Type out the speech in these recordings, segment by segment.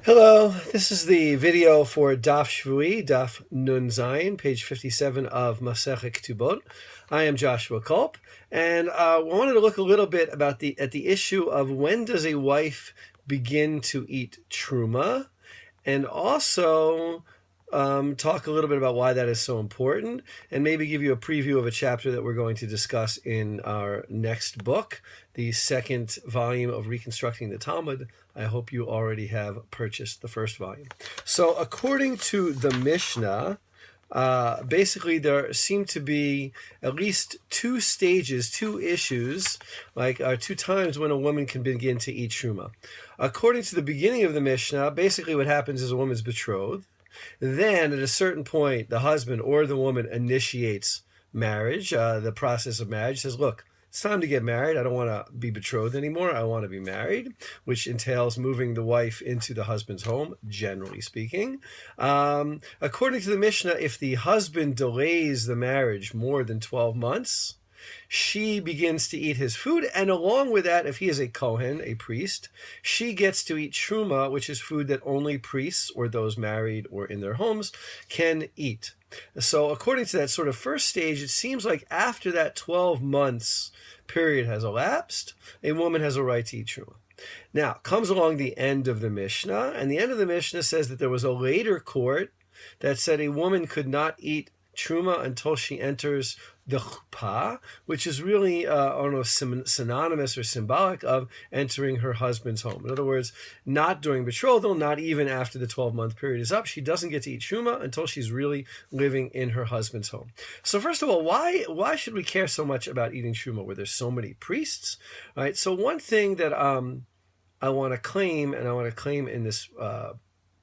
Hello, this is the video for Daf Shevui, Daf Nun Zayin, page 57 of Masechet Ketubot. I am Joshua Kulp, and I wanted to look a little bit at the issue of when does a wife begin to eat truma, and also talk a little bit about why that is so important, and maybe give you a preview of a chapter that we're going to discuss in our next book, the second volume of Reconstructing the Talmud. I hope you already have purchased the first volume. So according to the Mishnah, basically there seem to be at least two stages, two issues, two times when a woman can begin to eat truma. According to the beginning of the Mishnah, basically what happens is a woman's betrothed. Then at a certain point, the husband or the woman initiates marriage, the process of marriage, says, look, it's time to get married. I don't want to be betrothed anymore. I want to be married, which entails moving the wife into the husband's home, generally speaking. According to the Mishnah, if the husband delays the marriage more than 12 months, she begins to eat his food, and along with that, if he is a Kohen, a priest, she gets to eat truma, which is food that only priests or those married or in their homes can eat. So according to that sort of first stage, it seems like after that 12 months period has elapsed, a woman has a right to eat truma. Now, comes along the end of the Mishnah, and the end of the Mishnah says that there was a later court that said a woman could not eat truma until she enters the chuppah, which is really, synonymous or symbolic of entering her husband's home. In other words, not during betrothal, not even after the 12-month period is up. She doesn't get to eat truma until she's really living in her husband's home. So first of all, why should we care so much about eating truma where there's so many priests? All right. So one thing that I want to claim, in this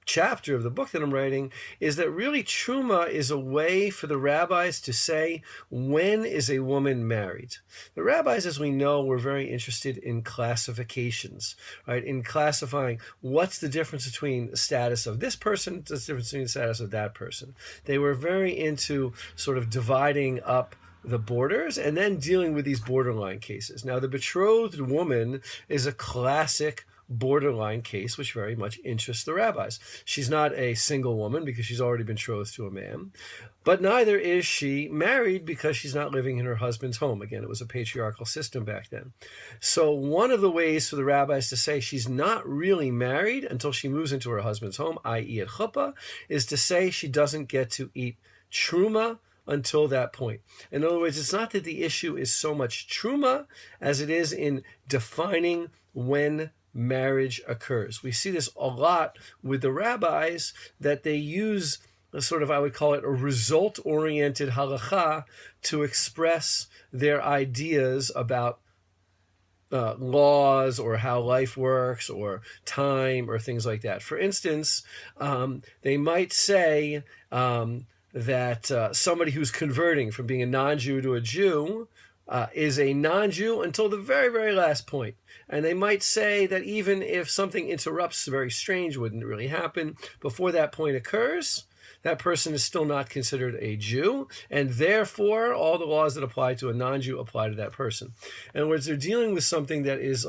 chapter of the book that I'm writing, is that really truma is a way for the rabbis to say, when is a woman married? The rabbis, as we know, were very interested in classifications, right? In classifying what's the difference between the status of this person, what's the difference between the status of that person. They were very into sort of dividing up the borders and then dealing with these borderline cases. Now, the betrothed woman is a classic borderline case, which very much interests the rabbis. She's not a single woman because she's already been betrothed to a man, but neither is she married because she's not living in her husband's home. Again, it was a patriarchal system back then. So one of the ways for the rabbis to say she's not really married until she moves into her husband's home, i.e. at chuppah, is to say she doesn't get to eat truma until that point. In other words, it's not that the issue is so much truma as it is in defining when marriage occurs. We see this a lot with the rabbis, that they use a sort of, I would call it, a result-oriented halacha to express their ideas about laws or how life works or time or things like that. For instance, they might say that somebody who's converting from being a non-Jew to a Jew is a non-Jew until the very, very last point. And they might say that even if something interrupts, very strange, wouldn't really happen, before that point occurs, that person is still not considered a Jew, and therefore all the laws that apply to a non-Jew apply to that person. In other words, they're dealing with something that is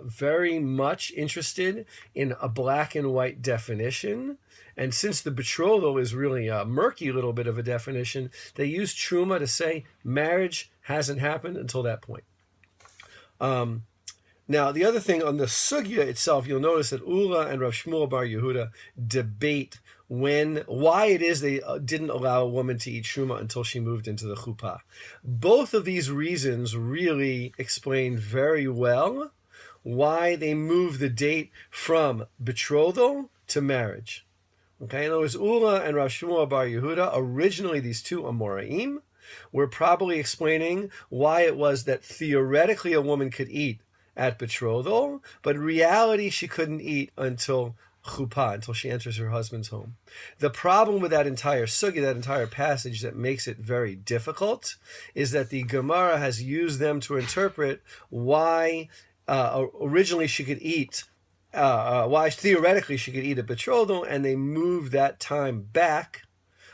very much interested in a black and white definition. And since the betrothal is really a murky little bit of a definition, they use truma to say marriage hasn't happened until that point. Now, the other thing on the sugya itself, you'll notice that Ula and Rav Shmuel Bar Yehuda debate why it is they didn't allow a woman to eat truma until she moved into the chuppah. Both of these reasons really explain very well why they moved the date from betrothal to marriage. Okay, in other words, Ula and Rav Shmuel Bar Yehuda, originally these two Amoraim, were probably explaining why it was that theoretically a woman could eat at betrothal, but in reality she couldn't eat until chuppah, until she enters her husband's home. The problem with that entire sugya, that entire passage that makes it very difficult, is that the Gemara has used them to interpret why originally she could eat, why theoretically she could eat at betrothal, and they moved that time back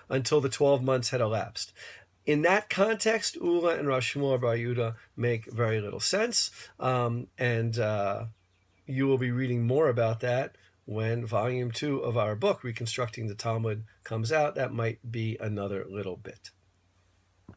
until the 12 months had elapsed. In that context, Ula and Rav Shmuel Bar Yehuda make very little sense, and you will be reading more about that when volume 2 of our book, Reconstructing the Talmud, comes out. That might be another little bit.